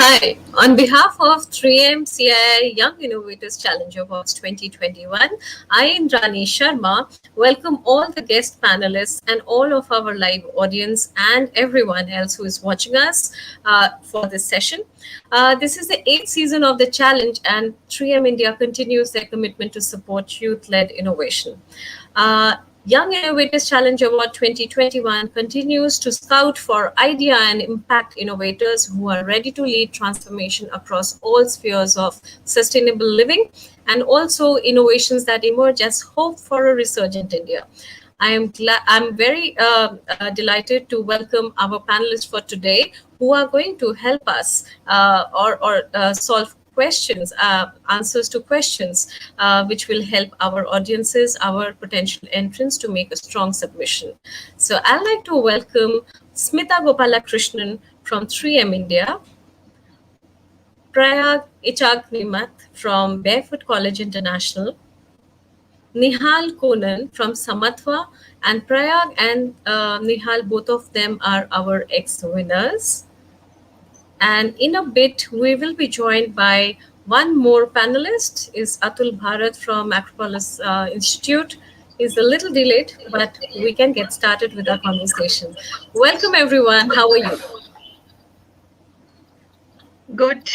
Hi, on behalf of 3M-CII Young Innovators Challenge Awards 2021, I, Indrani Sharma, welcome all the guest panelists and all of our live audience and everyone else who is watching us for this session. This is the 8th season of the challenge, and 3M India continues their commitment to support youth-led innovation. Young Innovators Challenge Award 2021 continues to scout for idea and impact innovators who are ready to lead transformation across all spheres of sustainable living and also innovations that emerge as hope for a resurgent India. I'm very delighted to welcome our panelists for today who are going to help us or solve questions, answers to questions, which will help our audiences, our potential entrants to make a strong submission. So I'd like to welcome Smita Gopalakrishnan from 3M India, Prayag Ichagnimath from Barefoot College International, Nihal Konan from Samatva, and Prayag and Nihal, both of them are our ex-winners. And in a bit, we will be joined by one more panelist, is Atul Bharat from Acropolis Institute. He's a little delayed, but we can get started with our conversation. Welcome, everyone. How are you? Good.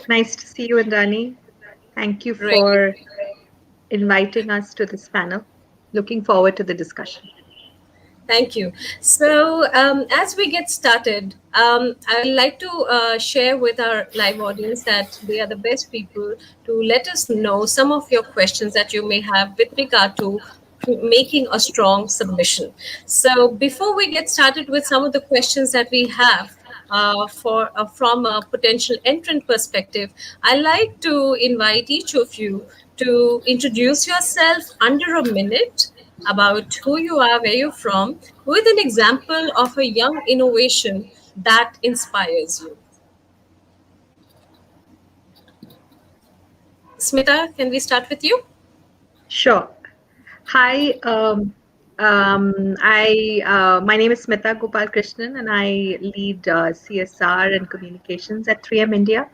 Nice to see you, Indrani. Thank you Great. for inviting us to this panel. Looking forward to the discussion. Thank you. So as we get started, I'd like to share with our live audience that they are the best people to let us know some of your questions that you may have with regard to making a strong submission. So before we get started with some of the questions that we have, from a potential entrant perspective, I like to invite each of you to introduce yourself under a minute about who you are, where you're from, with an example of a young innovation that inspires you. Smita, can we start with you? Sure. Hi. My name is Smita Gopalakrishnan, and I lead CSR and communications at 3M India.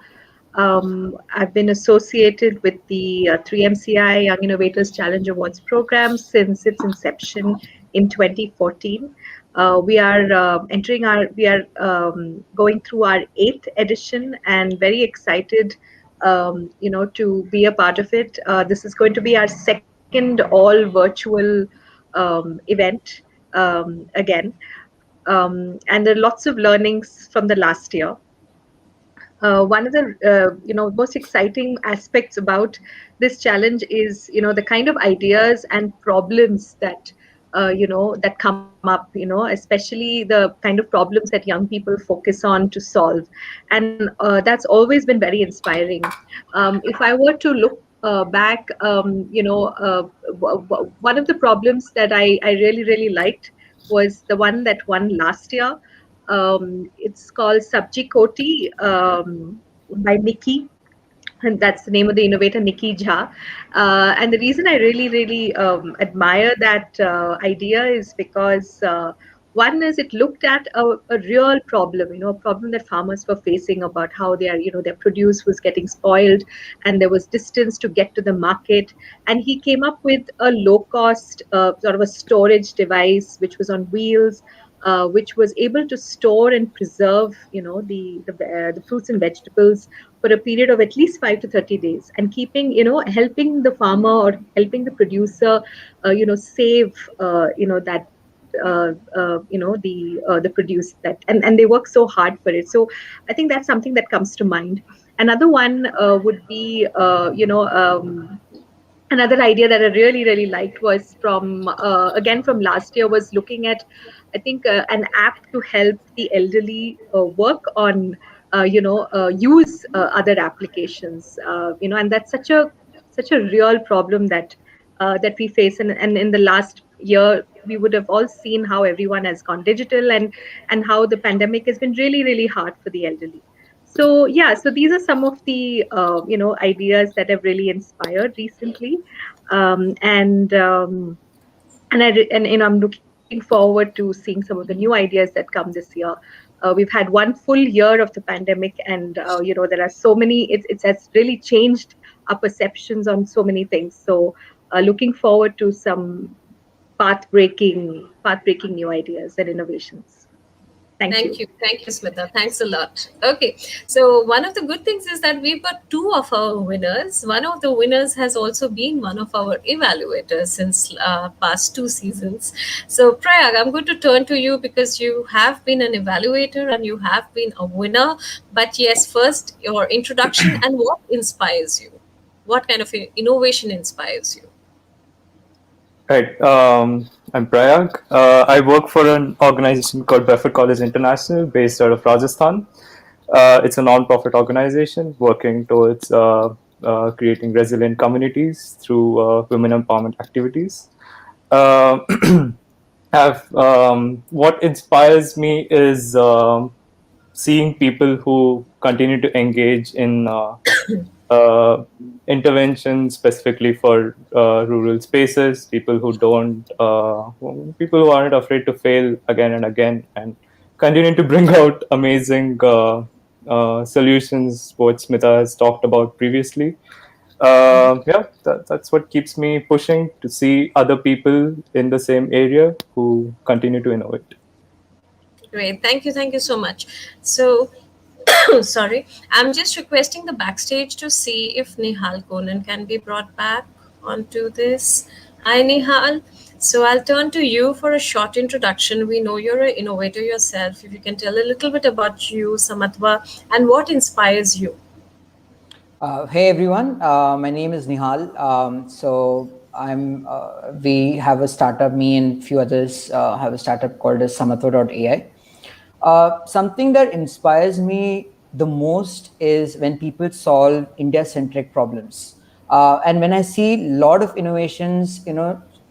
I've been associated with the 3M-CII Young Innovators Challenge Awards program since its inception in 2014. We are going through our 8th edition and very excited, to be a part of it. This is going to be our second all virtual event again. And there are lots of learnings from the last year. One of the most exciting aspects about this challenge is the kind of ideas and problems that that come up, especially the kind of problems that young people focus on to solve, and that's always been very inspiring. If I were to look back, one of the problems that I really liked was the one that won last year. It's called Sabji Koti by Nikki, and that's the name of the innovator, Nikki Jha. And the reason I really admire that idea is because one is it looked at a real problem, a problem that farmers were facing about how their produce was getting spoiled, and there was distance to get to the market. And he came up with a low cost sort of a storage device which was on wheels, which was able to store and preserve, the fruits and vegetables for a period of at least 5 to 30 days, and keeping, helping the farmer or helping the producer, save, that. The produce that, and they work so hard for it. So I think that's something that comes to mind. Another one would be, another idea that I really liked was from again from last year, was looking at, I think, an app to help the elderly work on use other applications, and that's such a real problem that we face. And in the last year, we would have all seen how everyone has gone digital, and how the pandemic has been really hard for the elderly. So yeah, so these are some of the ideas that have really inspired recently, and I'm looking forward to seeing some of the new ideas that come this year. We've had one full year of the pandemic, and there are so many. It has really changed our perceptions on so many things. So, looking forward to some path breaking new ideas and innovations. Thank you. Thank you, Smita. Thanks a lot. Okay, so one of the good things is that we've got two of our winners. One of the winners has also been one of our evaluators since past two seasons. So, Prayag, I'm going to turn to you because you have been an evaluator and you have been a winner. But yes, first, your introduction and what inspires you? What kind of innovation inspires you? Right. I'm Prayag. I work for an organization called Bedford College International, based out of Rajasthan. It's a non-profit organization working towards creating resilient communities through women empowerment activities. Uh, what inspires me is seeing people who continue to engage in uh, interventions specifically for rural spaces, people who aren't afraid to fail again and again, and continue to bring out amazing solutions, what Smita has talked about previously. That's what keeps me pushing to see other people in the same area who continue to innovate. Great. Thank you so much. So, sorry, I'm just requesting the backstage to see if Nihal Konan can be brought back onto this. Hi, Nihal. So I'll turn to you for a short introduction. We know you're an innovator yourself. If you can tell a little bit about you, Samatva, and what inspires you. Hey everyone, my name is Nihal. We have a startup, me and few others have a startup called as Samatva.ai. Something that inspires me the most is when people solve India-centric problems. And when I see a lot of innovations,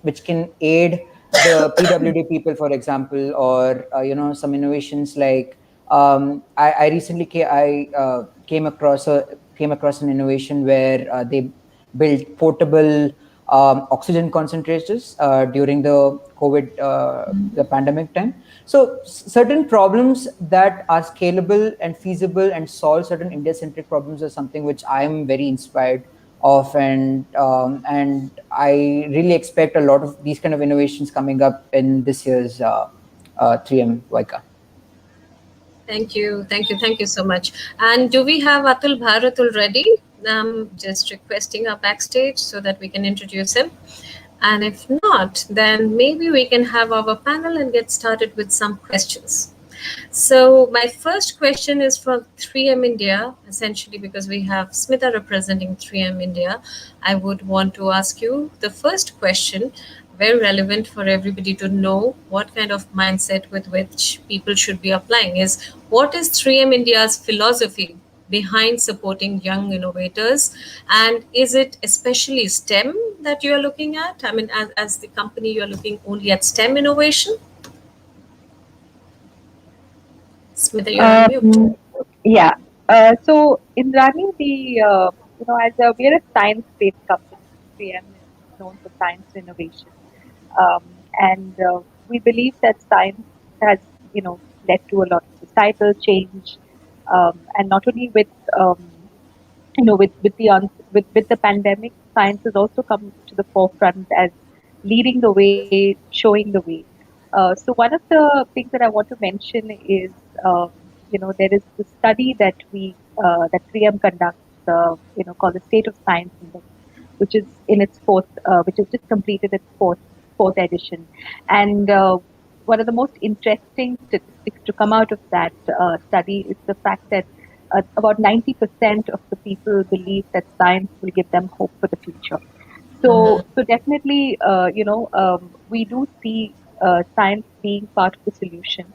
which can aid the PWD people, for example, or, some innovations like I recently came across an innovation where they built portable oxygen concentrators during the COVID, the pandemic time. So certain problems that are scalable and feasible and solve certain India-centric problems are something which I'm very inspired of, and I really expect a lot of these kind of innovations coming up in this year's 3M Vaika. Thank you so much. And do we have Atul Bharat already? I'm just requesting our backstage so that we can introduce him. And if not, then maybe we can have our panel and get started with some questions. So my first question is for 3M India, essentially because we have Smita representing 3M India. I would want to ask you the first question, very relevant for everybody to know what kind of mindset with which people should be applying is what is 3M India's philosophy behind supporting young innovators, and is it especially STEM that you are looking at? I mean, as the company, you are looking only at STEM innovation? Smita, you're on mute. Yeah. So Indrani, we're a science-based company. 3M is known for science innovation, and we believe that science has, led to a lot of societal change, and not only with the pandemic, science has also come to the forefront as leading the way, showing the way. So one of the things that I want to mention is, there is the study that 3M conducts, called the State of Science Index, which is which has just completed its fourth edition, and one of the most interesting statistics to come out of that study is the fact that about 90% of the people believe that science will give them hope for the future. So definitely, we do see science being part of the solution.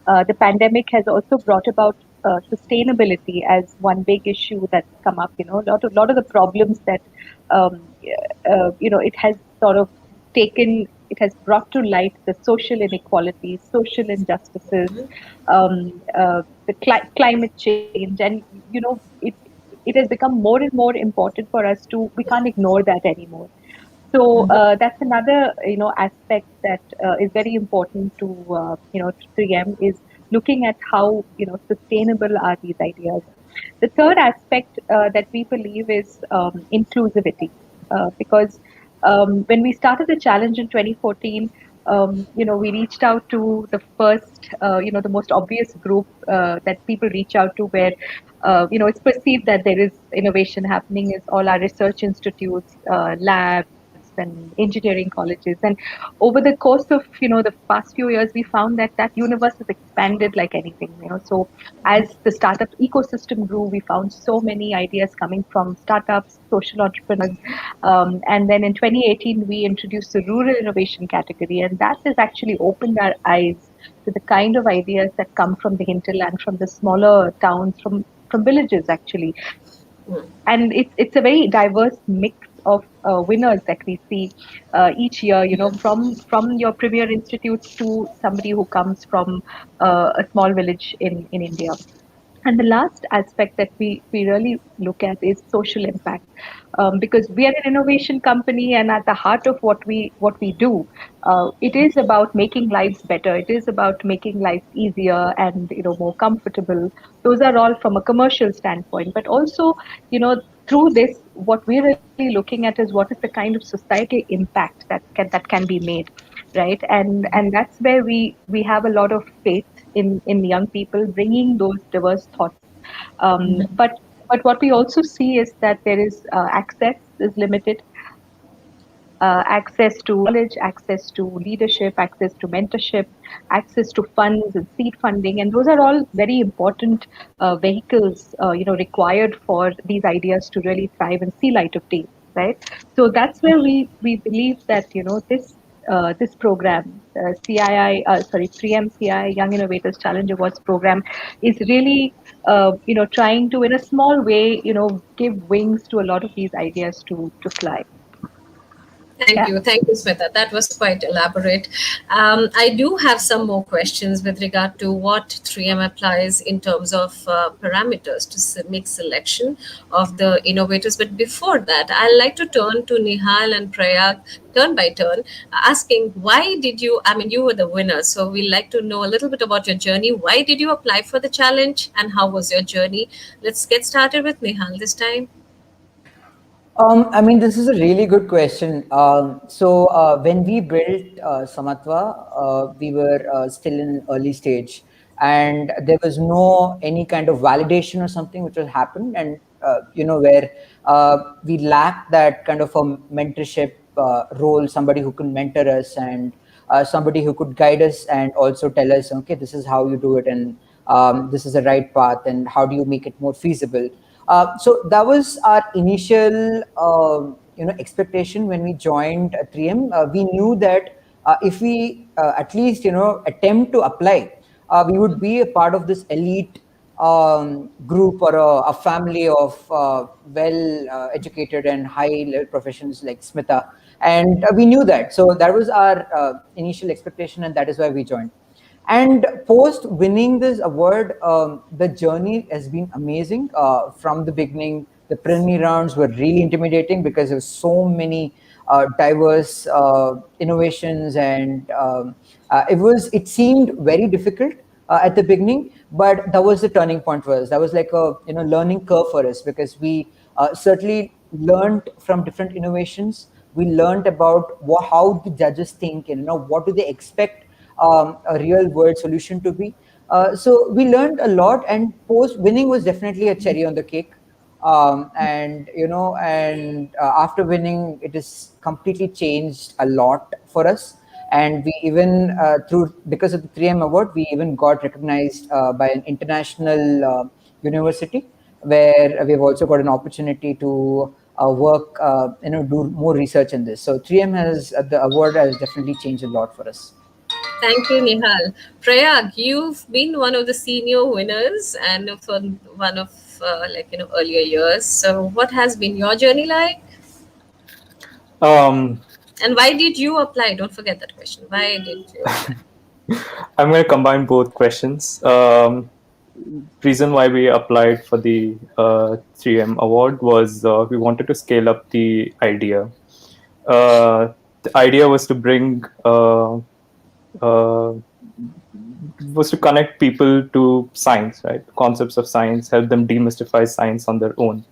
The pandemic has also brought about sustainability as one big issue that's come up. A lot of the problems that it has sort of it has brought to light the social inequalities, social injustices, the climate change, and it has become more and more important for us to. We can't ignore that anymore. So that's another aspect that is very important to 3M is looking at how sustainable are these ideas. The third aspect that we believe is inclusivity, because when we started the challenge in 2014, we reached out to the first, the most obvious group that people reach out to, where it's perceived that there is innovation happening, is all our research institutes, labs, and engineering colleges. And over the course of the past few years, we found that that universe has expanded like anything. So as the startup ecosystem grew, we found so many ideas coming from startups, social entrepreneurs. And then in 2018, we introduced the rural innovation category, and that has actually opened our eyes to the kind of ideas that come from the hinterland, from the smaller towns, from villages actually. And it's a very diverse mix of winners that we see each year. From your premier institutes to somebody who comes from a small village in India. And the last aspect that we really look at is social impact, because we are an innovation company, and at the heart of what we do, it is about making lives better. It is about making lives easier and more comfortable. Those are all from a commercial standpoint, but also through this, what we're really looking at is what is the kind of societal impact that can be made, right? And that's where we have a lot of faith in young people bringing those diverse thoughts. But what we also see is that there is access is limited. Access to knowledge, access to leadership, access to mentorship, access to funds and seed funding, and those are all very important vehicles, required for these ideas to really thrive and see light of day, right? So that's where we believe that this program, CII, 3M-CII Young Innovators Challenge Awards program, is really trying to, in a small way, give wings to a lot of these ideas to fly. Yeah. Thank you, Smita. That was quite elaborate. I do have some more questions with regard to what 3M applies in terms of parameters to make selection of the innovators. But before that, I'd like to turn to Nihal and Prayag turn by turn, asking why did you? I mean, you were the winner, so we'd like to know a little bit about your journey. Why did you apply for the challenge, and how was your journey? Let's get started with Nihal this time. I mean, this is a really good question. So when we built Samatva, we were still in early stage, and there was no any kind of validation or something which was happened, and where we lacked that kind of a mentorship role, somebody who can mentor us and somebody who could guide us and also tell us, okay, this is how you do it, and this is the right path, and how do you make it more feasible. So that was our initial, expectation when we joined 3M. We knew that if we at least, attempt to apply, we would be a part of this elite group or a family of well-educated and high-level professionals like Smita. And we knew that. So that was our initial expectation, and that is why we joined. And post winning this award, the journey has been amazing. From the beginning, the preliminary rounds were really intimidating because there were so many diverse innovations, and it seemed very difficult at the beginning. But that was the turning point for us. That was like a learning curve for us, because we certainly learned from different innovations. We learned about how the judges think, and what do they expect a real world solution to be. So we learned a lot, and post winning was definitely a cherry on the cake. And after winning, it has completely changed a lot for us. And we even because of the 3M award, we even got recognized by an international university, where we've also got an opportunity to work, do more research in this. So 3M the award has definitely changed a lot for us. Thank you, Nihal. Prayag, you've been one of the senior winners and for one of earlier years. So, what has been your journey like? Um, And why did you apply? Don't forget that question. Why did you apply? I'm going to combine both questions. Reason why we applied for the 3M award was we wanted to scale up the idea. The idea was to bring was to connect people to science, right? Concepts of science, help them demystify science on their own.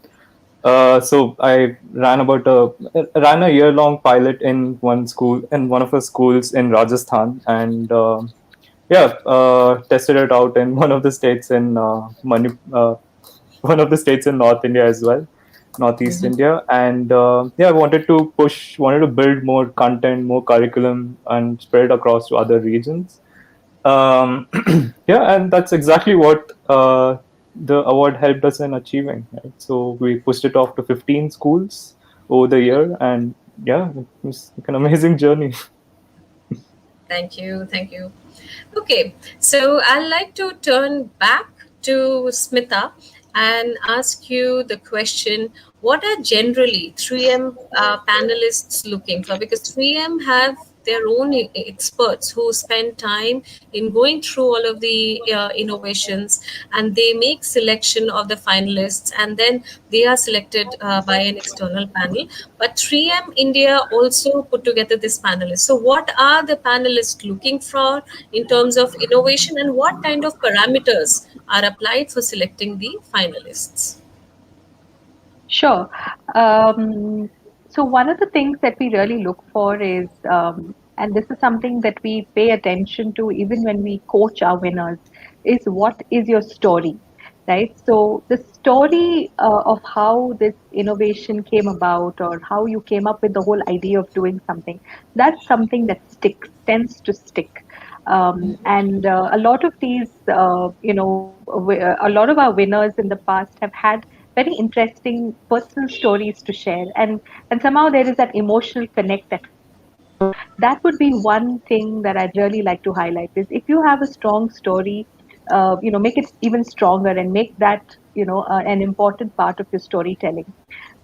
So I ran a year long pilot in one of the schools in Rajasthan, and tested it out in one of the states in one of the states in North India as well, Northeast India, and I wanted to build more content, more curriculum, and spread it across to other regions. And that's exactly what the award helped us in achieving. Right? So we pushed it off to 15 schools over the year, and it was like an amazing journey. Thank you. Thank you. Okay, so I'd like to turn back to Smita and ask you the question, what are generally 3M panelists looking for? Because 3M have their own experts who spend time in going through all of the innovations, and they make selection of the finalists, and then they are selected by an external panel. But 3M India also put together this panelist. So what are the panelists looking for in terms of innovation, and what kind of parameters are applied for selecting the finalists? Sure. So one of the things that we really look for is, and this is something that we pay attention to even when we coach our winners, is what is your story, right? So the story of how this innovation came about, or how you came up with the whole idea of doing something, that's something that sticks, tends to stick. And a lot of these, a lot of our winners in the past have had very interesting personal stories to share, and somehow there is that emotional connect that happens. So that would be one thing that I'd really like to highlight is if you have a strong story, make it even stronger and make that an important part of your storytelling.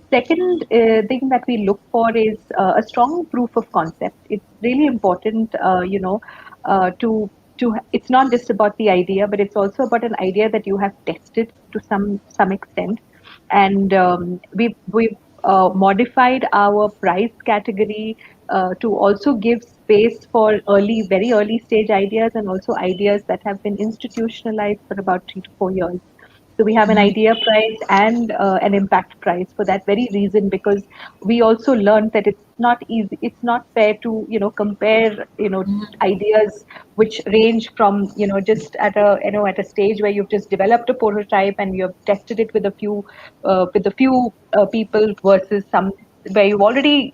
Second thing that we look for is a strong proof of concept. It's really important, to it's not just about the idea, but it's also about an idea that you have tested to some extent. And we've modified our prize category to also give space for very early stage ideas, and also ideas that have been institutionalized for about 3 to 4 years. So we have an idea prize and an impact prize for that very reason, because we also learned that it's not easy, it's not fair to compare ideas which range from just at a stage where you've just developed a prototype and you've tested it with a few people, versus some where you've already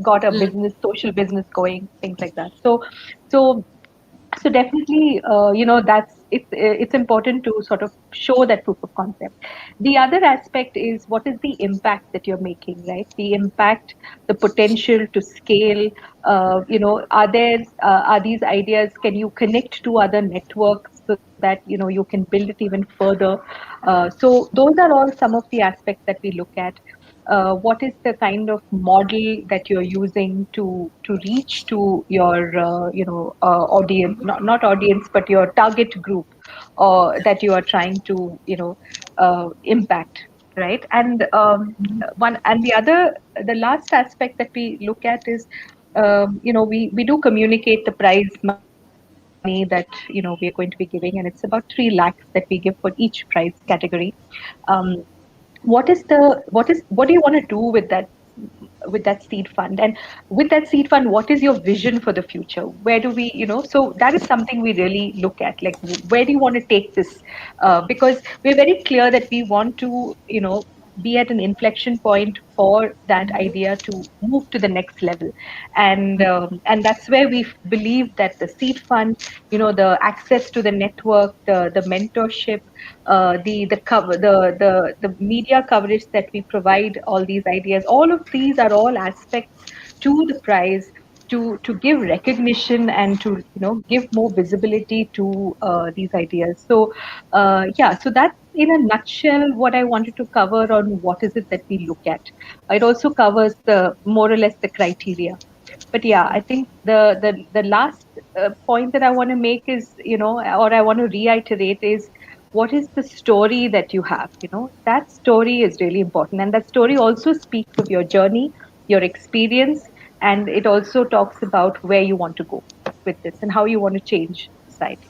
got a social business going, things like that. So definitely, it's important to sort of show that proof of concept. The other aspect is what is the impact that you're making, right? The impact, the potential to scale. Are these ideas? Can you connect to other networks so that you can build it even further? So those are all some of the aspects that we look at. What is the kind of model that you're using to reach to your audience, not audience, but your target group that you are trying to impact, right? And the last aspect that we look at is, we do communicate the prize money that we are going to be giving, and it's about 3 lakhs that we give for each prize category. um, what do you want to do with that seed fund, and with that seed fund, what is your vision for the future? Where do we, so that is something we really look at, like where do you want to take this? Because we're very clear that we want to be at an inflection point for that idea to move to the next level. And that's where we believe that the seed fund, the access to the network, the mentorship, the cover, the media coverage that we provide, all these ideas, all of these are all aspects to the prize, to give recognition and to give more visibility to these ideas. So so that's in a nutshell what I wanted to cover on what is it that we look at. It also covers the more or less the criteria. But yeah, I think the last point that I want to make is, or I want to reiterate is, what is the story that you have? That story is really important, and that story also speaks of your journey, your experience, and it also talks about where you want to go with this and how you want to change society.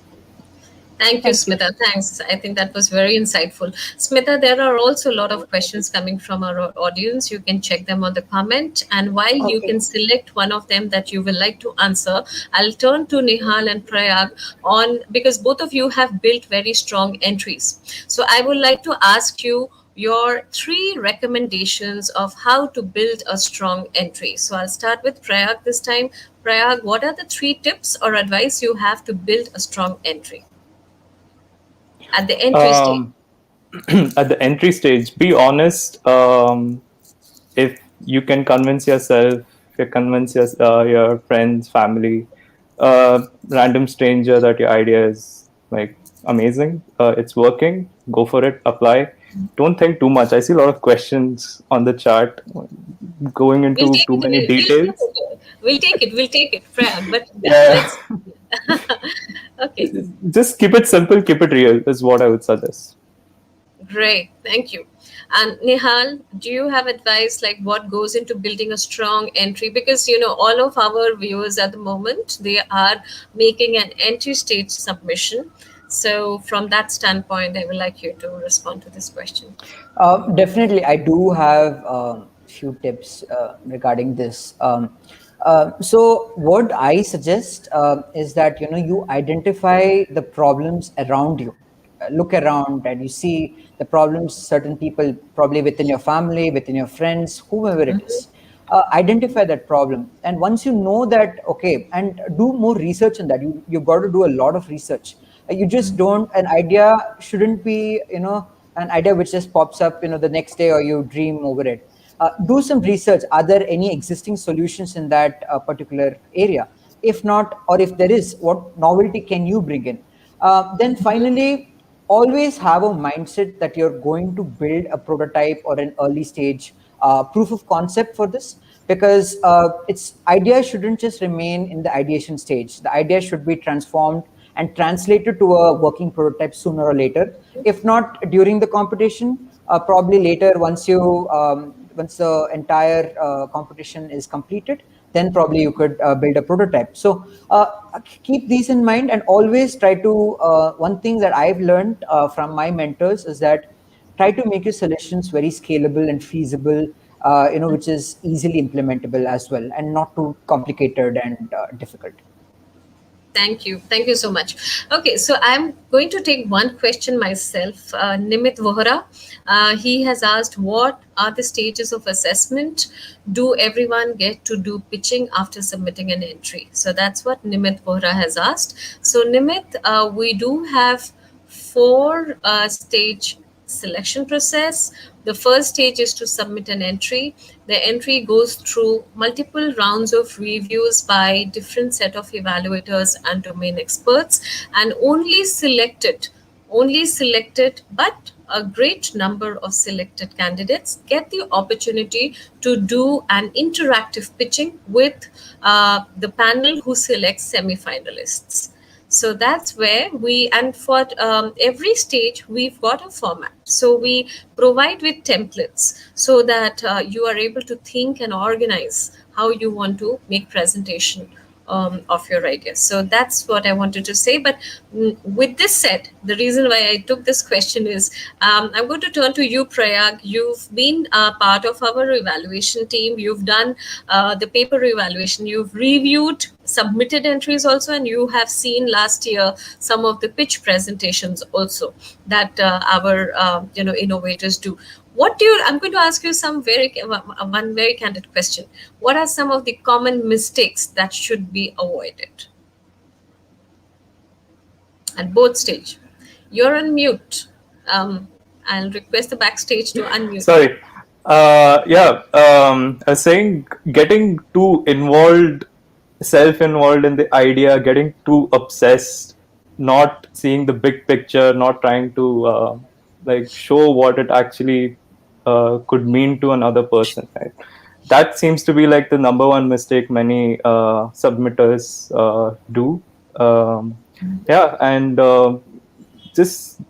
Thank you, Thank you. Smita. Thanks. I think that was very insightful. Smita, there are also a lot of questions coming from our audience. You can check them on the comment. And while you Okay. can select one of them that you will like to answer, I'll turn to Nihal and Prayag on because both of you have built very strong entries. So I would like to ask you your three recommendations of how to build a strong entry. So I'll start with Prayag this time. Prayag, what are the three tips or advice you have to build a strong entry? At the entry stage. Um, at the entry stage, be honest. If you can convince yourself, you convince your friends, family, random stranger that your idea is like amazing, it's working, go for it, apply. Don't think too much. I see a lot of questions on the chat going We'll into take too it. many details. We'll take it. We'll take it, Prayag. But Yeah, let's. Okay, just keep it simple, keep it real is what I would suggest. great. Thank you. And Nihal, do you have advice like what goes into building a strong entry? Because all of our viewers at the moment they are making an entry stage submission. So from that standpoint, I would like you to respond to this question. Definitely, I do have few tips regarding this. So, what I suggest is that you identify the problems around you. Look around and you see the problems certain people probably within your family, within your friends, whoever it is. Identify that problem, and once you know that, okay, and do more research on that. You've got to do a lot of research. You just don't. An idea shouldn't be an idea which just pops up the next day or you dream over it. Do some research. Are there any existing solutions in that particular area? If not, or if there is, what novelty can you bring in? Then finally, always have a mindset that you're going to build a prototype or an early stage proof of concept for this, because its idea shouldn't just remain in the ideation stage. The idea should be transformed and translated to a working prototype sooner or later. If not during the competition, probably later, once the entire competition is completed, then probably you could build a prototype. So keep these in mind, and always try to one thing that I've learned from my mentors is that try to make your solutions very scalable and feasible, which is easily implementable as well, and not too complicated and difficult. Thank you. Thank you so much. Okay, so I'm going to take one question myself. Nimit Vohra, he has asked, what are the stages of assessment? Do everyone get to do pitching after submitting an entry? So that's what Nimit Vohra has asked. So Nimit, we do have four stage selection process. The first stage is to submit an entry. The entry goes through multiple rounds of reviews by different set of evaluators and domain experts, and only selected but a great number of selected candidates get the opportunity to do an interactive pitching with the panel who selects semi-finalists. So that's where and for every stage we've got a format, so we provide with templates so that you are able to think and organize how you want to make presentation of your ideas. So that's what I wanted to say. But with this said, the reason why I took this question is I'm going to turn to you, Prayag. You've been part of our evaluation team. You've done the paper evaluation. You've reviewed submitted entries also, and you have seen last year some of the pitch presentations also that our innovators do. What do you I'm going to ask you some one very candid question. What are some of the common mistakes that should be avoided at both stage? You're on mute. I'll request the backstage to unmute you. Sorry. Yeah, I was saying getting too involved, self-involved in the idea, getting too obsessed, not seeing the big picture, not trying to like show what it actually could mean to another person. Right? That seems to be like the number one mistake many submitters do. Yeah, and just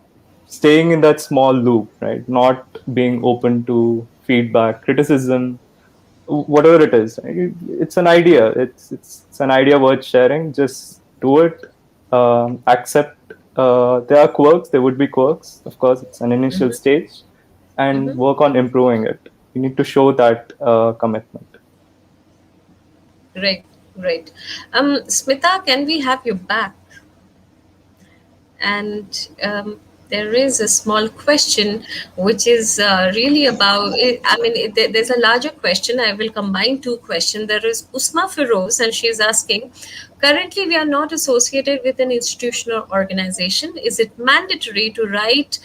staying in that small loop, right? Not being open to feedback, criticism, whatever it is. Right? It's an idea. It's an idea worth sharing. Just do it. Accept There are quirks, there would be quirks. Of course, it's an initial Mm-hmm. stage, and Mm-hmm. work on improving it. You need to show that commitment. Great, great. Smita, can we have you back? And there is a small question which is really about there's a larger question. I will combine two questions. There is Usma Feroz, and she is asking, currently we are not associated with an institution or organization. Is it mandatory to write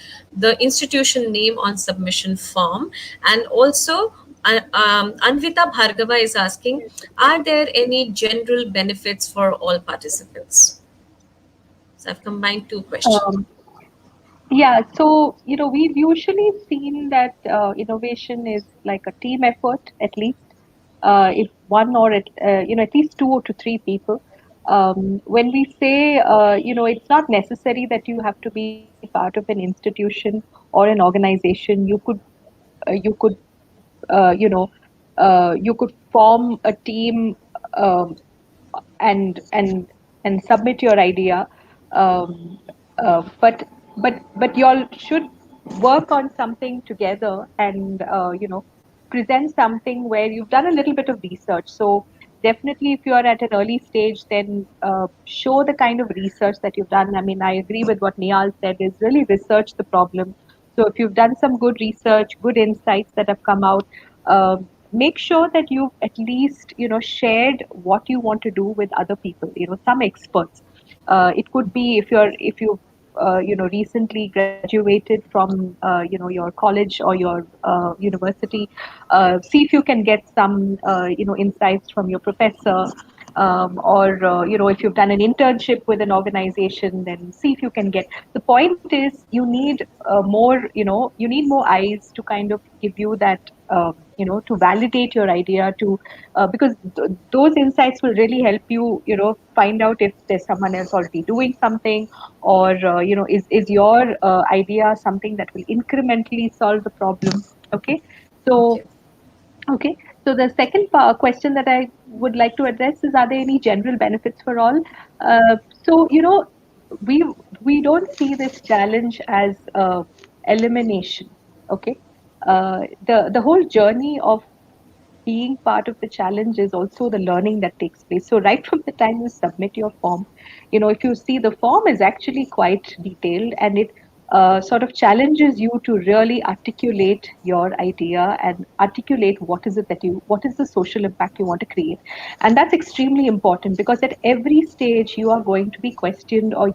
the institution name on submission form? And also Anvita Bhargava is asking, are there any general benefits for all participants? So I've combined two questions. Um, Yeah, so we've usually seen that innovation is like a team effort, at least if one or at least two to three people. When we say it's not necessary that you have to be part of an institution or an organization. You could form a team, um, and submit your idea, um, but y'all should work on something together, and present something where you've done a little bit of research. So definitely, if you are at an early stage, then show the kind of research that you've done. I mean, I agree with what Niyal said, is really research the problem. So if you've done some good research, good insights that have come out, make sure that you've at least shared what you want to do with other people. Some experts. It could be if you recently graduated from your college or your university. See if you can get some insights from your professor, or if you've done an internship with an organization, then see if you can get. The point is, you need more eyes to kind of give you that, to validate your idea, to because those insights will really help you find out if there's someone else already doing something, or is your idea something that will incrementally solve the problem. Okay. So Okay. Okay. So the second question that I would like to address is: are there any general benefits for all? So we we don't see this challenge as elimination. Okay. The whole journey of being part of the challenge is also the learning that takes place. So right from the time you submit your form, if you see, the form is actually quite detailed, and it sort of challenges you to really articulate your idea and articulate what is the social impact you want to create. And that's extremely important, because at every stage you are going to be questioned, or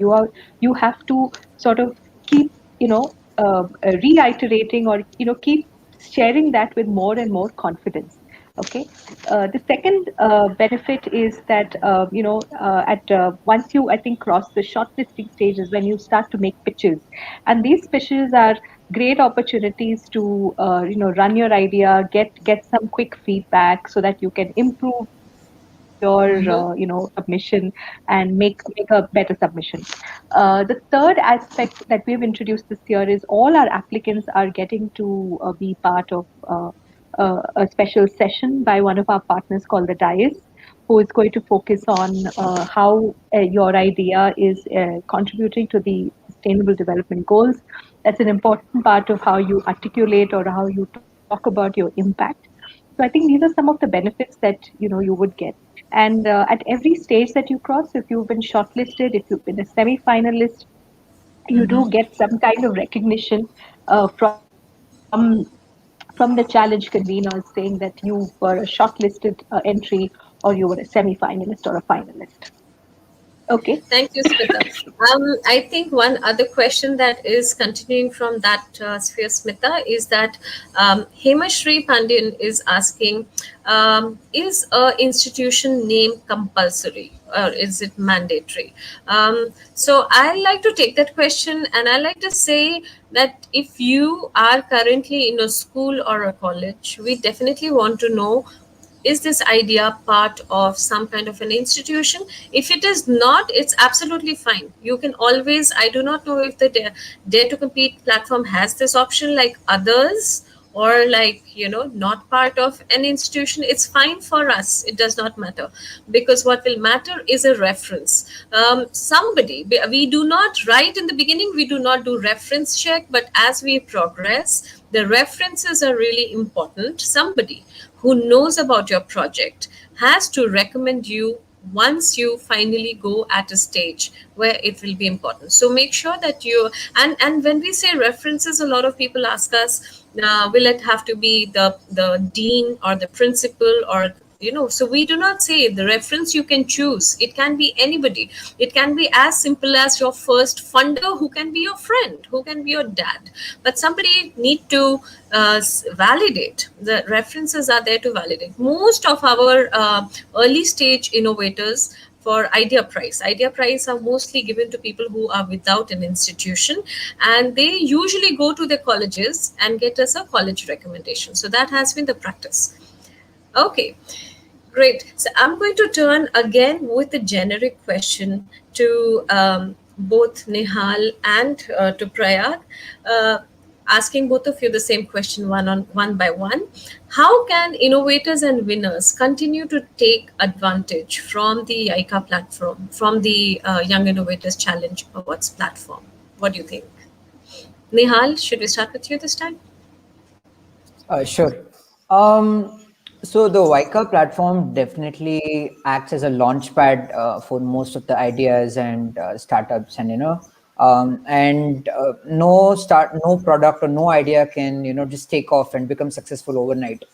you have to sort of keep, reiterating, or keep sharing that with more and more confidence. Okay. The second benefit is that at once you, I think, cross the shortlisting stages, when you start to make pitches, and these pitches are great opportunities to run your idea, get some quick feedback, so that you can improve your Mm-hmm. submission and make a better submission. The third aspect that we have introduced this year is all our applicants are getting to be part of a special session by one of our partners called the DIAS, who is going to focus on how your idea is contributing to the Sustainable Development Goals. That's an important part of how you articulate or how you talk about your impact. So I think these are some of the benefits that you would get. And at every stage that you cross, if you've been shortlisted, if you've been a semi-finalist, you Mm-hmm. do get some kind of recognition from the challenge conveners, saying that you were a shortlisted entry, or you were a semi-finalist or a finalist. Okay. Thank you, Smita. I think one other question that is continuing from that sphere, Smita, is that Hemashri Pandian is asking, is a institution name compulsory or is it mandatory? So I like to take that question, and I like to say that if you are currently in a school or a college, we definitely want to know, is this idea part of some kind of an institution? If it is not, it's absolutely fine. You can always, I do not know if the Dare to Compete platform has this option like others, or like, not part of an institution, it's fine for us. It does not matter, because what will matter is a reference. Somebody, we do not, right in the beginning, we do not do reference check, but as we progress, the references are really important. Somebody who knows about your project has to recommend you once you finally go at a stage where it will be important. So make sure that you, and when we say references, a lot of people ask us, will it have to be the dean or the principal, or so we do not say the reference you can choose. It can be anybody. It can be as simple as your first funder, who can be your friend, who can be your dad, but somebody need to validate. The references are there to validate. Most of our early stage innovators, for idea prize are mostly given to people who are without an institution, and they usually go to their colleges and get us a college recommendation. So that has been the practice. Okay, great. So I'm going to turn again with a generic question to both Nihal and to Prayag, uh, asking both of you the same question, one by one. How can innovators and winners continue to take advantage from the ICA platform, from the Young Innovators Challenge Awards platform? What do you think? Nihal, should we start with you this time? Sure. So the YCA platform definitely acts as a launchpad for most of the ideas and startups, and no product or no idea can just take off and become successful overnight.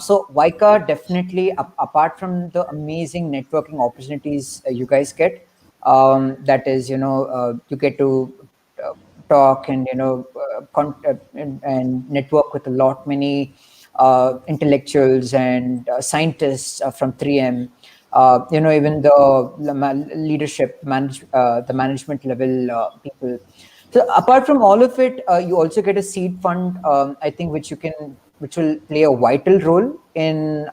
So YCA definitely, apart from the amazing networking opportunities you guys get, that is, you get to talk and and network with a lot many intellectuals and scientists from 3M. Even the leadership, the management level people. So apart from all of it, you also get a seed fund, I think, which will play a vital role in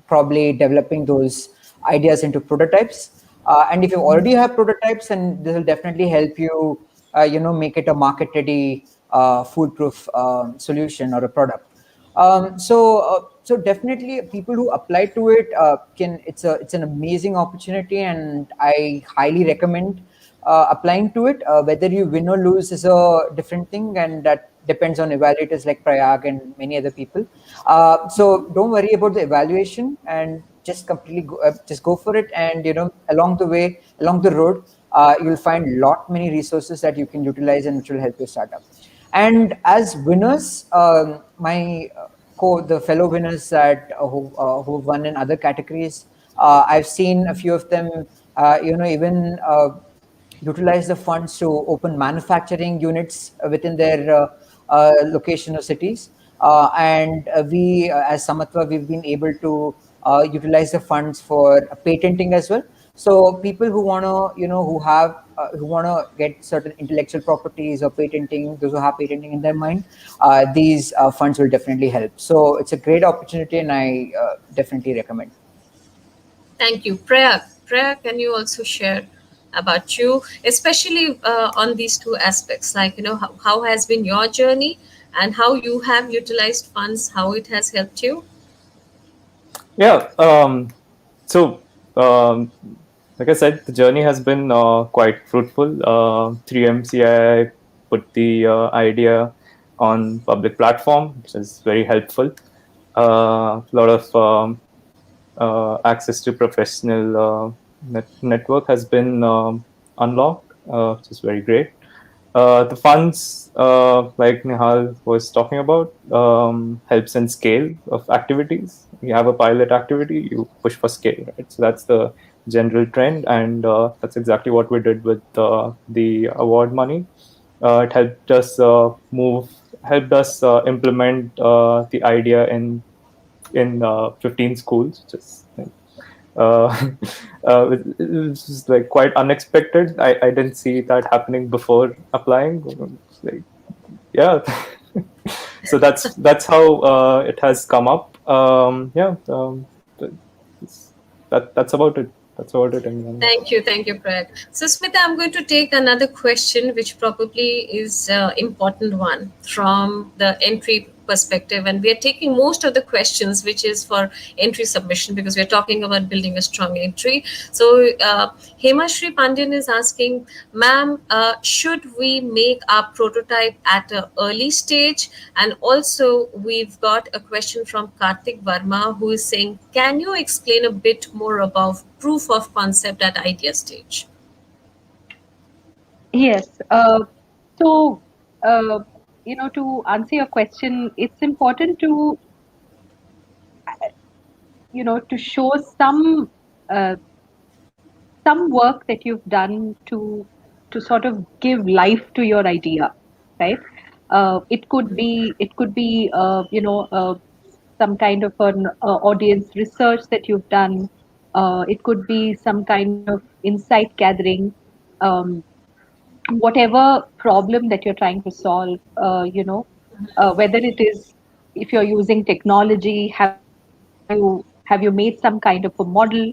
probably developing those ideas into prototypes. And if you already have prototypes, then this will definitely help you, make it a market-ready, foolproof solution or a product. So definitely, people who apply to it it's an amazing opportunity, and I highly recommend applying to it. Whether you win or lose is a different thing, and that depends on evaluators like Prayag and many other people. So don't worry about the evaluation, and just just go for it. And along the road, you'll find many resources that you can utilize and which will help your startup. And as winners, the fellow winners that who won in other categories, I've seen a few of them, even utilize the funds to open manufacturing units within their location or cities. And we, as Samatva, we've been able to utilize the funds for patenting as well. So people who want to, who want to get certain intellectual properties or patenting, those who have patenting in their mind, these funds will definitely help. So it's a great opportunity, and I definitely recommend. Thank you. Prayag, can you also share about you, especially on these two aspects, like, how has been your journey and how you have utilized funds, how it has helped you? Yeah. So, like I said, the journey has been quite fruitful. 3M-CII put the idea on public platform, which is very helpful. A lot of access to professional network has been unlocked, which is very great. The funds, like Nihal was talking about, helps in scale of activities. You have a pilot activity, you push for scale, right? So that's the general trend, and that's exactly what we did with the award money. It helped us helped us implement the idea in 15 schools, which is uh, it was like quite unexpected. I didn't see that happening before applying. It's like, yeah. So that's how it has come up. That's about it. That's about it. Thank you, Prayag. So, Smita, I'm going to take another question, which probably is important one from the entry perspective, and we are taking most of the questions which is for entry submission, because we are talking about building a strong entry. So Hemashri Pandian is asking, ma'am, should we make our prototype at an early stage? And also we've got a question from Karthik Verma, who is saying, can you explain a bit more about proof of concept at idea stage? Yes. So, uh, to answer your question, it's important to, to show uh, some work that you've done to sort of give life to your idea, right? It could be some kind of an audience research that you've done. It could be some kind of insight gathering. Um, Whatever problem that you're trying to solve, whether it is, if you're using technology, have you made some kind of a model?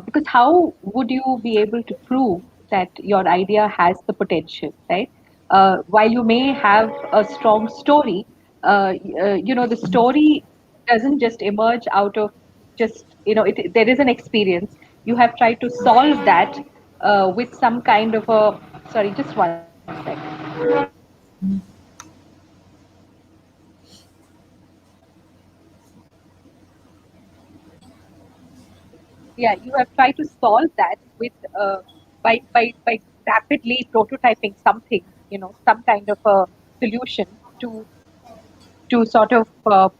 Because how would you be able to prove that your idea has the potential, right? While you may have a strong story, the story doesn't just emerge out of just, there is an experience. You have tried to solve that with some kind of a, sorry, just one second. Yeah, you have tried to solve that with by rapidly prototyping something, some kind of a solution to sort of for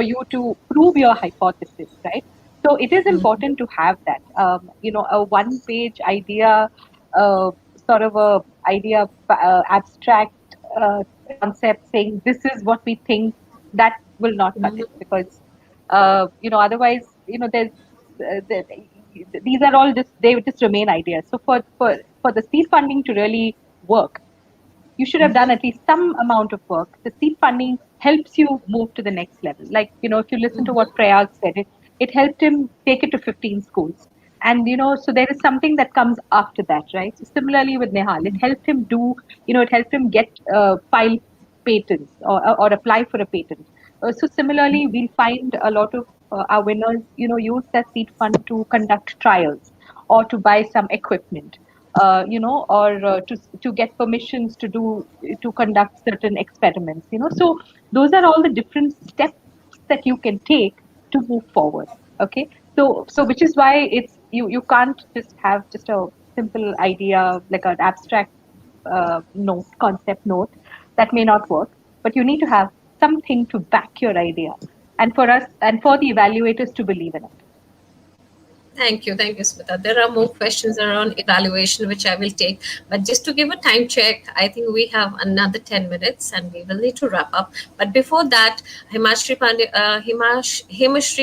you to prove your hypothesis, right? So it is important to have that, a one-page idea, sort of a idea, abstract concept saying this is what we think, that will not cut it, because otherwise, there's these are all just, they would just remain ideas. So for the seed funding to really work, you should have done at least some amount of work. The seed funding helps you move to the next level. Like, if you listen to what Prayag said, it helped him take it to 15 schools. And, so there is something that comes after that, right? So similarly with Nehal, it helped him get, file patents, or apply for a patent. So similarly, we'll find a lot of our winners, use that seed fund to conduct trials or to buy some equipment, or to get permissions to conduct certain experiments. So those are all the different steps that you can take to move forward. Okay, so which is why it's, you can't just have just a simple idea, like an abstract concept note, that may not work, but you need to have something to back your idea, and for us and for the evaluators to believe in it. Thank you, Smita. There are more questions around evaluation, which I will take. But just to give a time check, I think we have another 10 minutes and we will need to wrap up. But before that, Hemashri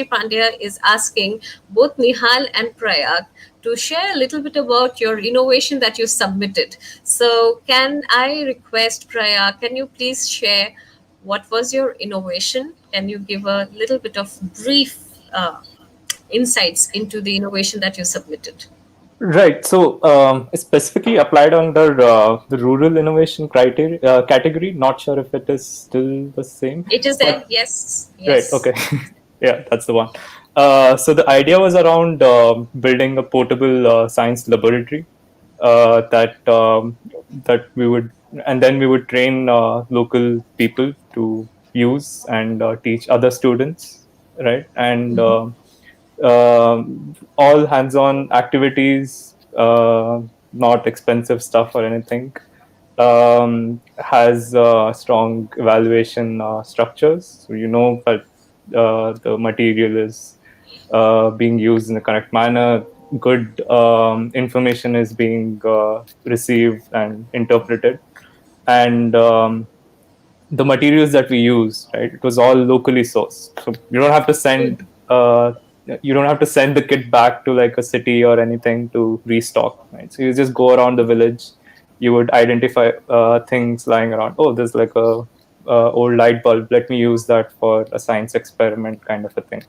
Pandya is asking both Nihal and Prayag to share a little bit about your innovation that you submitted. So, can I request Prayag, can you please share what was your innovation? Can you give a little bit of brief insights into the innovation that you submitted? Right. So it's specifically applied under the rural innovation criteria category. Not sure if it is still the same. It is there, But yes, right. yes. Okay. Yeah, that's the one. So the idea was around building a portable science laboratory that we would, and then we would train local people to use and teach other students, right? And all hands-on activities, not expensive stuff or anything. Has strong evaluation structures, so you know that the material is being used in the correct manner. Good information is being received and interpreted, and the materials that we use, right? It was all locally sourced, so you don't have to send the kit back to like a city or anything to restock, right? So you just go around the village, you would identify things lying around. Oh, there's like a old light bulb. Let me use that for a science experiment, kind of a thing.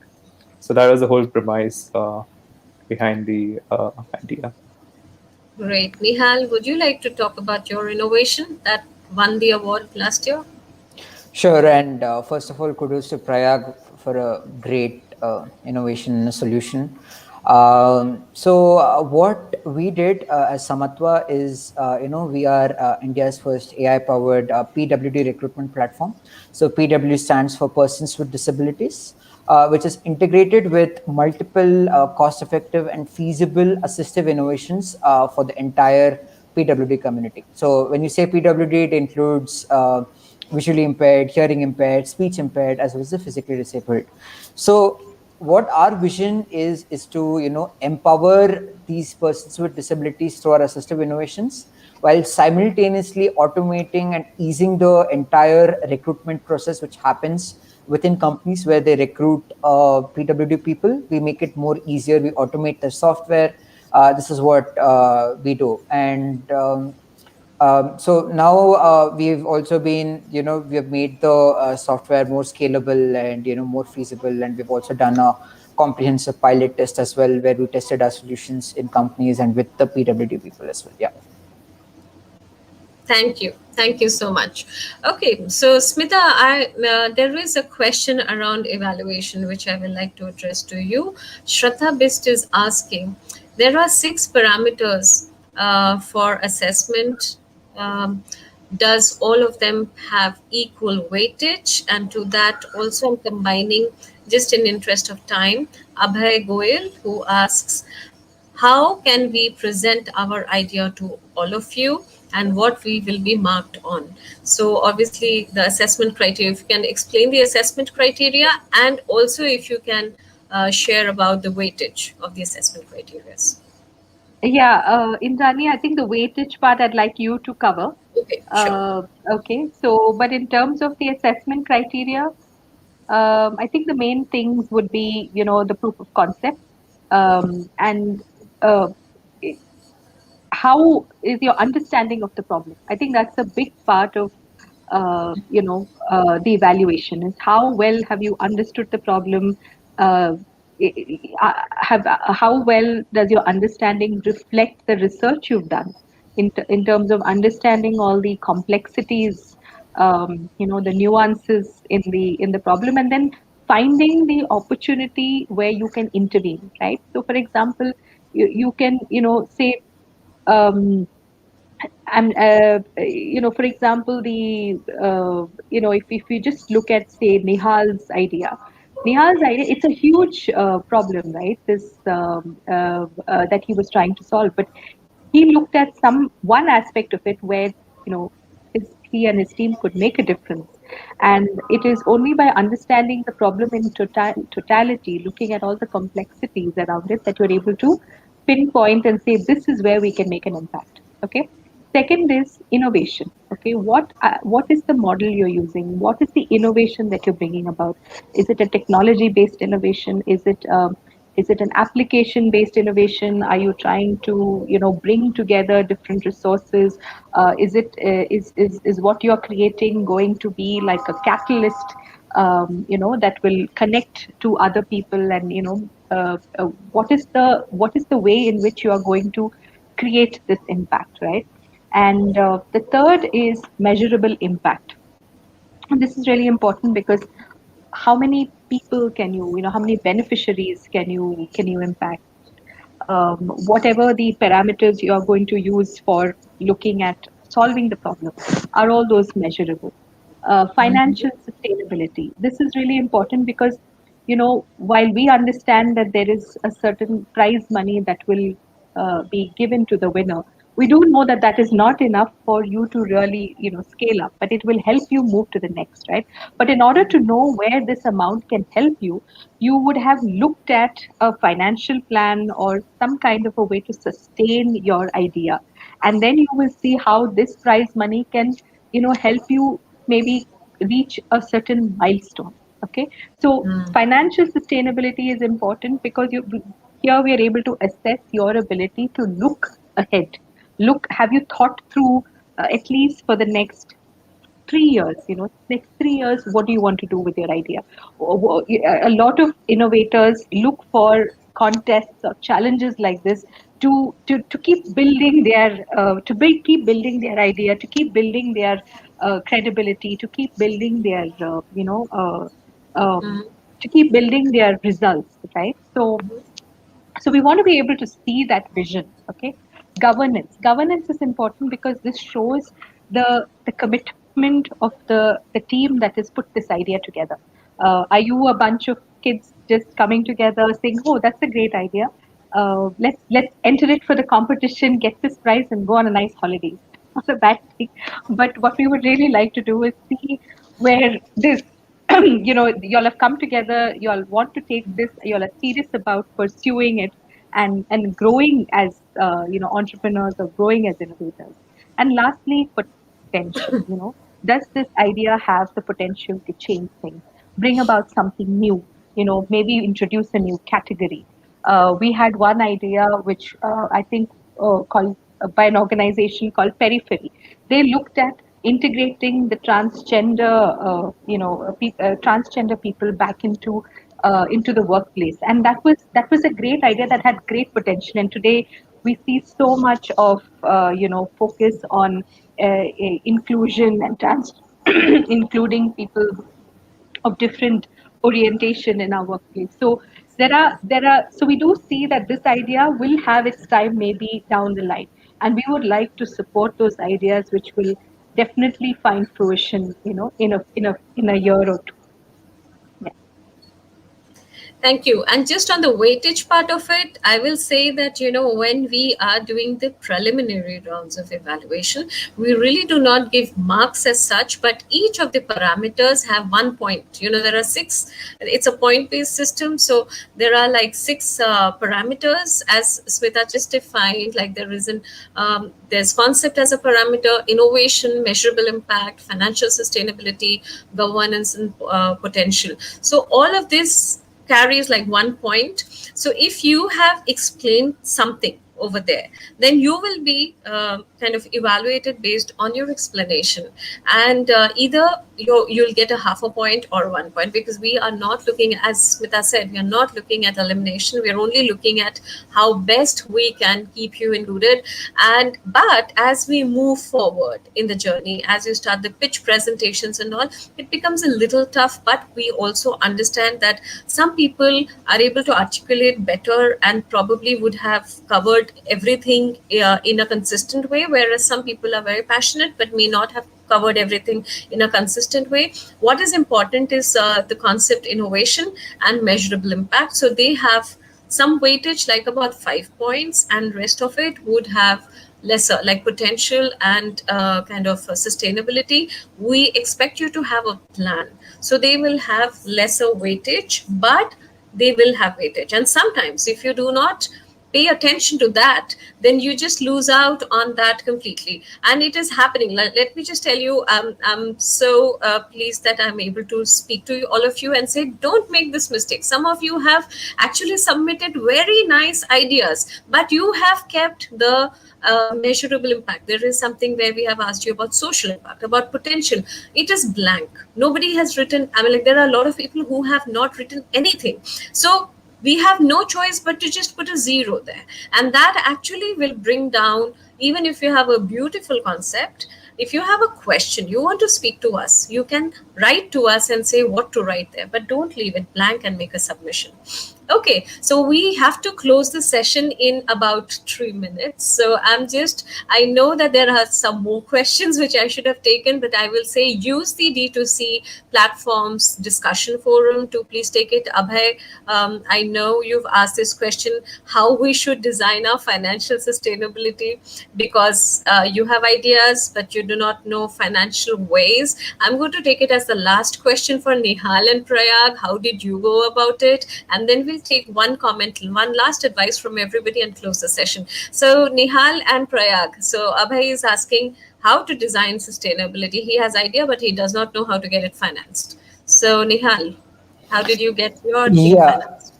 So that was the whole premise behind the idea. Great. Nihal, would you like to talk about your innovation that won the award last year? Sure, and first of all, kudos to Prayag for a great innovation solution. What we did as Samatwa is, we are India's first AI-powered PWD recruitment platform. So PW stands for Persons with Disabilities, which is integrated with multiple cost-effective and feasible assistive innovations for the entire PWD community. So when you say PWD, it includes visually impaired, hearing impaired, speech impaired, as well as the physically disabled. So what our vision is to empower these persons with disabilities through our assistive innovations, while simultaneously automating and easing the entire recruitment process which happens within companies where they recruit PWD people. We make it more easier. We automate the software. This is what we do, and so now we've also been, we have made the software more scalable and more feasible, and we've also done a comprehensive pilot test as well, where we tested our solutions in companies and with the PWD people as well. Yeah. Thank you. Thank you so much. Okay, so Smita, there is a question around evaluation which I would like to address to you. Shraddha Bist is asking, there are 6 parameters for assessment. Um, does all of them have equal weightage? And to that, also I'm combining, just in interest of time, Abhay Goyal, who asks, how can we present our idea to all of you and what we will be marked on? So obviously the assessment criteria, if you can explain the assessment criteria, and also if you can share about the weightage of the assessment criteria. Yeah, Indrani, I think the weightage part I'd like you to cover. Okay, sure. Okay, so but in terms of the assessment criteria, I think the main things would be, the proof of concept, and uh, how is your understanding of the problem? I think that's a big part of the evaluation is how well have you understood the problem. uh, how well does your understanding reflect the research you've done in terms of understanding all the complexities, the nuances in the problem, and then finding the opportunity where you can intervene, right? So for example, you can say, um, and for example, if we just look at, say, Nihal's idea, it's a huge problem, right? This that he was trying to solve, but he looked at some one aspect of it where he and his team could make a difference. And it is only by understanding the problem in totality, looking at all the complexities around it, that you're able to pinpoint and say this is where we can make an impact. Okay. Second is innovation. Okay, what is the model you're using? What is the innovation that you're bringing about? Is it a technology based innovation? Is it an application based innovation? Are you trying to bring together different resources? Is what you're creating going to be like a catalyst, that will connect to other people, and what is the way in which you are going to create this impact, right? And the third is measurable impact. And this is really important because how many people can how many beneficiaries can you impact? Whatever the parameters you are going to use for looking at solving the problem, are all those measurable? Financial sustainability. This is really important because, while we understand that there is a certain prize money that will be given to the winner, we do know that that is not enough for you to really, scale up, but it will help you move to the next, right? But in order to know where this amount can help you, you would have looked at a financial plan or some kind of a way to sustain your idea. And then you will see how this prize money can, help you maybe reach a certain milestone. Okay. So financial sustainability is important because here we are able to assess your ability to look ahead. Have you thought through, at least for the next 3 years, next 3 years, what do you want to do with your idea? A lot of innovators look for contests or challenges like this to keep building their keep building their idea, to keep building their credibility, to keep building their, to keep building their results, right? So we want to be able to see that vision. Okay, governance is important because this shows the commitment of the team that has put this idea together. Are you a bunch of kids just coming together saying, oh, that's a great idea, let's enter it for the competition, get this prize and go on a nice holiday? Not a bad thing, but what we would really like to do is see where this y'all have come together, y'all want to take this, y'all are serious about pursuing it and growing as entrepreneurs or growing as innovators. And lastly, potential. Does this idea have the potential to change things, bring about something new? Maybe introduce a new category. We had one idea which I think called by an organization called Periphery. They looked at integrating the transgender people back into the workplace, and that was a great idea that had great potential. And today we see so much of focus on inclusion and including people of different orientation in our workplace. So so we do see that this idea will have its time maybe down the line, and we would like to support those ideas which will definitely find fruition, in a year or two. Yeah. Thank you. And just on the weightage part of it, I will say that, when we are doing the preliminary rounds of evaluation, we really do not give marks as such, but each of the parameters have 1 point. There are 6, it's a point-based system. So there are like 6 parameters, as Smita just defined, like there's concept as a parameter, innovation, measurable impact, financial sustainability, governance, and potential. So all of this carries like 1 point. So if you have explained something over there, then you will be kind of evaluated based on your explanation, and either you'll get a half a point or 1 point, because we are not looking, as Smita said, we are not looking at elimination. We are only looking at how best we can keep you included. But as we move forward in the journey, as you start the pitch presentations and all, it becomes a little tough, but we also understand that some people are able to articulate better and probably would have covered everything in a consistent way, whereas some people are very passionate but may not have covered everything in a consistent way. What is important is the concept, innovation, and measurable impact. So they have some weightage, like about 5 points, and rest of it would have lesser, like potential and kind of sustainability. We expect you to have a plan, so they will have lesser weightage, but they will have weightage. And sometimes if you do not pay attention to that, then you just lose out on that completely. And it is happening. Let me just tell you, I'm so pleased that I'm able to speak to you, all of you, and say, don't make this mistake. Some of you have actually submitted very nice ideas, but you have kept the measurable impact. There is something where we have asked you about social impact, about potential. It is blank. Nobody has written. I mean, like, there are a lot of people who have not written anything. So we have no choice but to just put a 0 there. And that actually will bring down, even if you have a beautiful concept, if you have a question, you want to speak to us, you can write to us and say what to write there, but don't leave it blank and make a submission. Okay, so we have to close the session in about 3 minutes. So I know that there are some more questions which I should have taken, but I will say use the D2C platforms discussion forum to please take it. Abhay, I know you've asked this question, how we should design our financial sustainability, because you have ideas, but you do not know financial ways. I'm going to take it as the last question for Nihal and Prayag. How did you go about it? And then we'll take one comment, one last advice from everybody, and close the session. So Nihal and Prayag. So Abhay is asking how to design sustainability. He has idea, but he does not know how to get it financed. So Nihal, how did you get your thing financed?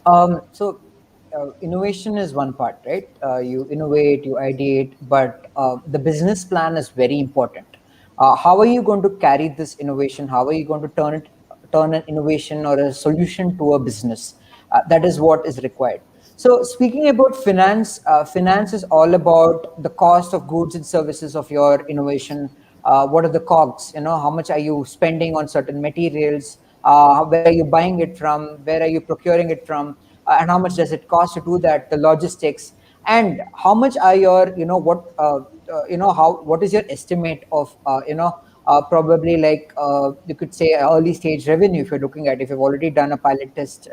Innovation is one part, right? You innovate, you ideate, but the business plan is very important. How are you going to carry this innovation? How are you going to turn an innovation or a solution to a business? That is what is required. So speaking about finance, finance is all about the cost of goods and services of your innovation, what are the cogs, how much are you spending on certain materials, where are you buying it from, where are you procuring it from, and how much does it cost to do that, the logistics, and how much are your, what is your estimate of, probably like, you could say early stage revenue. If you're looking at, if you've already done a pilot test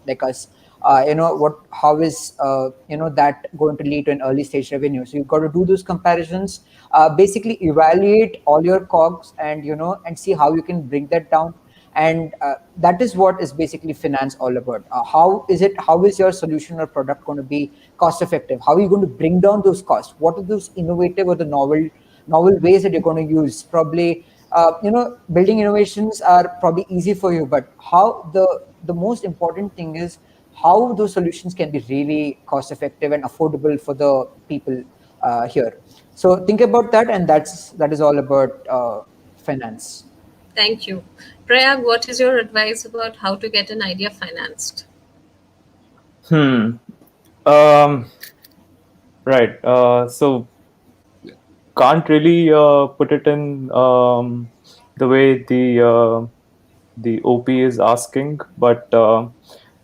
like us, how is that going to lead to an early stage revenue? So you've got to do those comparisons, basically evaluate all your cogs, and and see how you can bring that down. And that is what is basically finance all about. How is your solution or product going to be cost effective? How are you going to bring down those costs? What are those innovative or the novel ways that you're going to use? Probably, building innovations are probably easy for you, but how the most important thing is how those solutions can be really cost effective and affordable for the people here. So think about that, and that is all about finance. Thank you. Prayag, what is your advice about how to get an idea financed? Right. So can't really put it in the way the OP is asking, but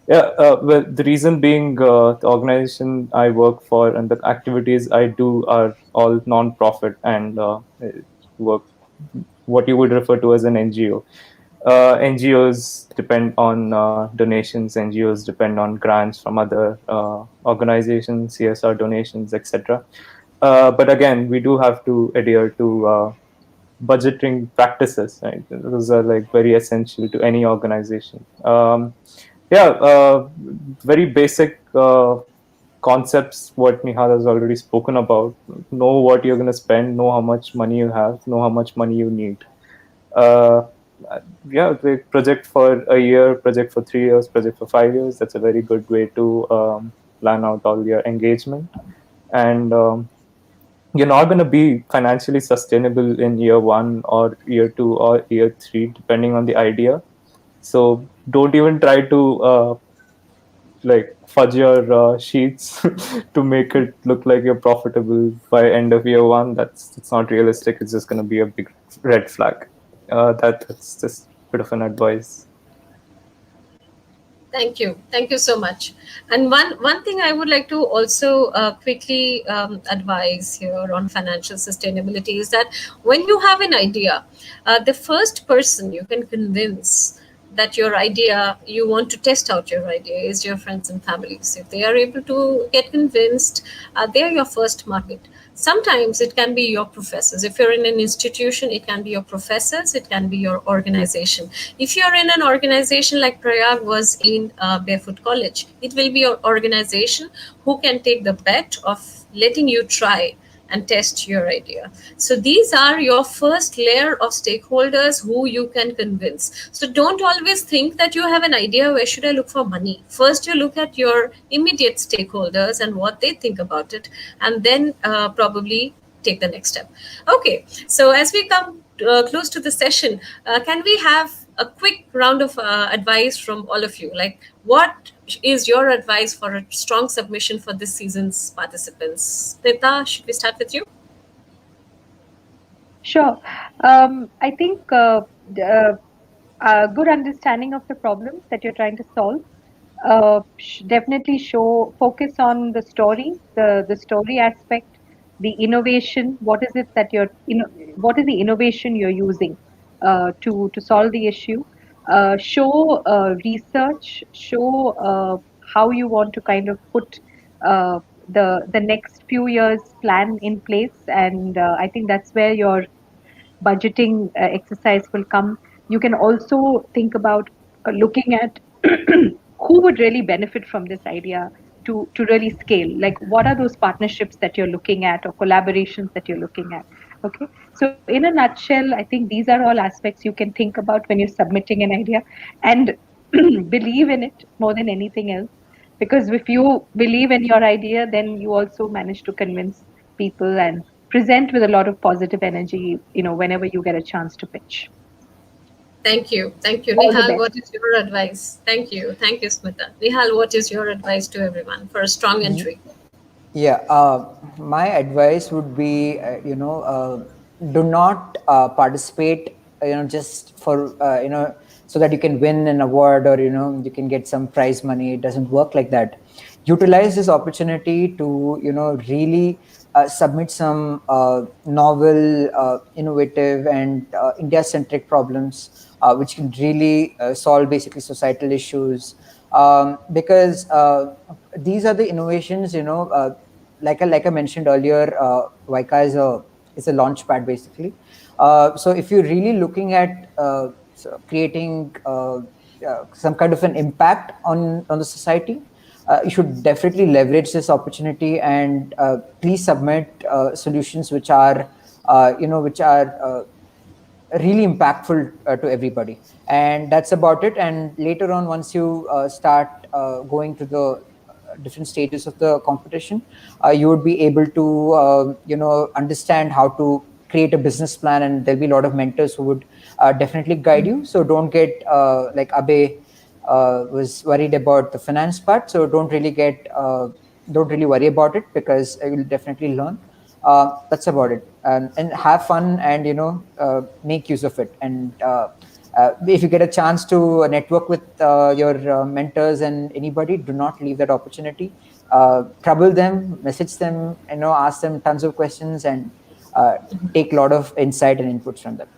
yeah. Well, the reason being, the organization I work for and the activities I do are all non-profit and work what you would refer to as an NGO. NGOs depend on donations. NGOs depend on grants from other organizations, CSR donations, etc. But again, we do have to adhere to budgeting practices. Right? Those are like very essential to any organization. Yeah, very basic concepts. What Nihal has already spoken about. Know what you're going to spend. Know how much money you have. Know how much money you need. Uh, yeah, the project for a year, project for 3 years, project for 5 years. That's a very good way to plan out all your engagement. And you're not going to be financially sustainable in year 1 or year 2 or year 3, depending on the idea. So don't even try to like fudge your sheets to make it look like you're profitable by end of year 1. That's not realistic. It's just going to be a big red flag. That's just a bit of an advice. Thank you so much. And one thing I would like to also quickly advise here on financial sustainability is that when you have an idea, the first person you can convince that your idea, you want to test out your idea, is your friends and families. If they are able to get convinced, they are your first market. Sometimes it can be your professors. If you're in an institution, it can be your professors, it can be your organization. If you're in an organization like Prayag was in Barefoot College, it will be your organization who can take the bet of letting you try and test your idea. So these are your first layer of stakeholders who you can convince. So don't always think that you have an idea, where should I look for money? First, you look at your immediate stakeholders and what they think about it, and then probably take the next step. Okay, so as we come close to the session, can we have a quick round of advice from all of you? Like, what is your advice for a strong submission for this season's participants? Nita, should we start with you? Sure. I think a good understanding of the problems that you're trying to solve. Definitely focus on the story, the story aspect, the innovation. What is it that what is the innovation you're using to solve the issue? Show research, show how you want to kind of put the next few years plan in place, and I think that's where your budgeting exercise will come. You can also think about looking at who would really benefit from this idea to really scale. Like, what are those partnerships that you're looking at or collaborations that you're looking at? Okay. So in a nutshell, I think these are all aspects you can think about when you're submitting an idea, and believe in it more than anything else. Because if you believe in your idea, then you also manage to convince people and present with a lot of positive energy, whenever you get a chance to pitch. Thank you. Thank you. All the Nihal, best. what is your advice? Thank you. Thank you, Smita. Nihal, what is your advice to everyone for a strong entry? Yeah, my advice would be, do not participate, just for so that you can win an award, or you can get some prize money. It doesn't work like that. Utilize this opportunity to really submit some novel, innovative, and India-centric problems, which can really solve basically societal issues. Because these are the innovations, like I mentioned earlier, Vika is a launch pad basically. So if you're really looking at creating some kind of an impact on the society, you should definitely leverage this opportunity, and please submit solutions which are really impactful to everybody. And that's about it. And later on, once you start going to the different stages of the competition, you would be able to understand how to create a business plan, and there'll be a lot of mentors who would definitely guide you. So don't get like Abe was worried about the finance part. So don't really worry about it, because I will definitely learn. That's about it. And have fun, and make use of it. And if you get a chance to network with your mentors and anybody, do not leave that opportunity. Trouble them, message them, ask them tons of questions, and take a lot of insight and inputs from them.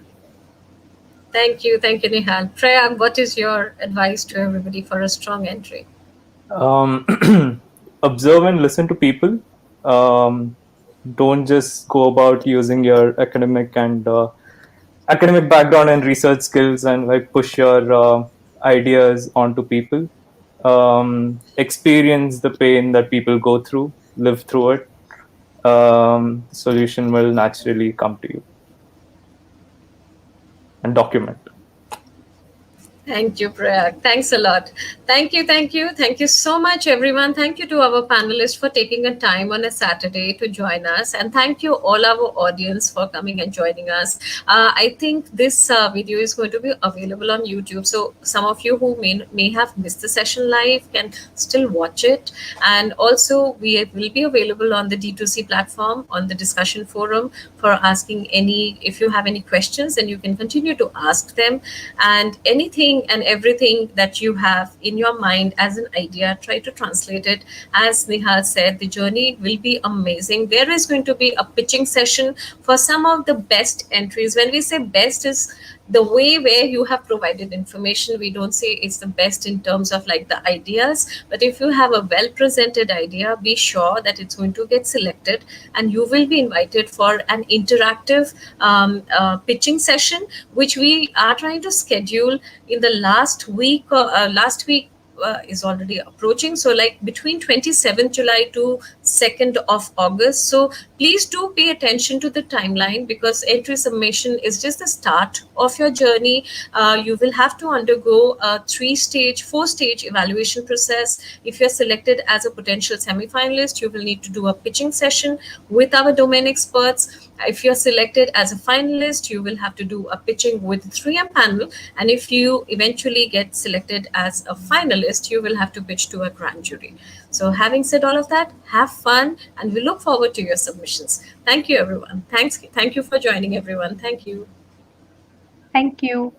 Thank you, Nihal. Prayag, what is your advice to everybody for a strong entry? Observe and listen to people. Don't just go about using your academic background and research skills and like push your ideas onto people. Experience the pain that people go through, live through it. The solution will naturally come to you, and document. Thank you, Prayag. Thanks a lot. Thank you, thank you. Thank you so much, everyone. Thank you to our panelists for taking a time on a Saturday to join us. And thank you, all our audience, for coming and joining us. I think this video is going to be available on YouTube. So some of you who may have missed the session live can still watch it. And also, we will be available on the D2C platform, on the discussion forum, for asking if you have any questions, and you can continue to ask them. And anything and everything that you have in your mind as an idea, try to translate it. As Nihal said, the journey will be amazing. There is going to be a pitching session for some of the best entries. When we say best, is the way where you have provided information. We don't say it's the best in terms of like the ideas, but if you have a well presented idea, be sure that it's going to get selected, and you will be invited for an interactive pitching session, which we are trying to schedule in the last week is already approaching. So like between 27th July to 2nd of August. So please do pay attention to the timeline, because entry submission is just the start of your journey. You will have to undergo a 4-stage evaluation process. If you're selected as a potential semi-finalist, you will need to do a pitching session with our domain experts. If you're selected as a finalist, you will have to do a pitching with the 3M panel. And if you eventually get selected as a finalist, you will have to pitch to a grand jury. So having said all of that, have fun, and we look forward to your submissions. Thank you, everyone. Thank you for joining, everyone. Thank you. Thank you.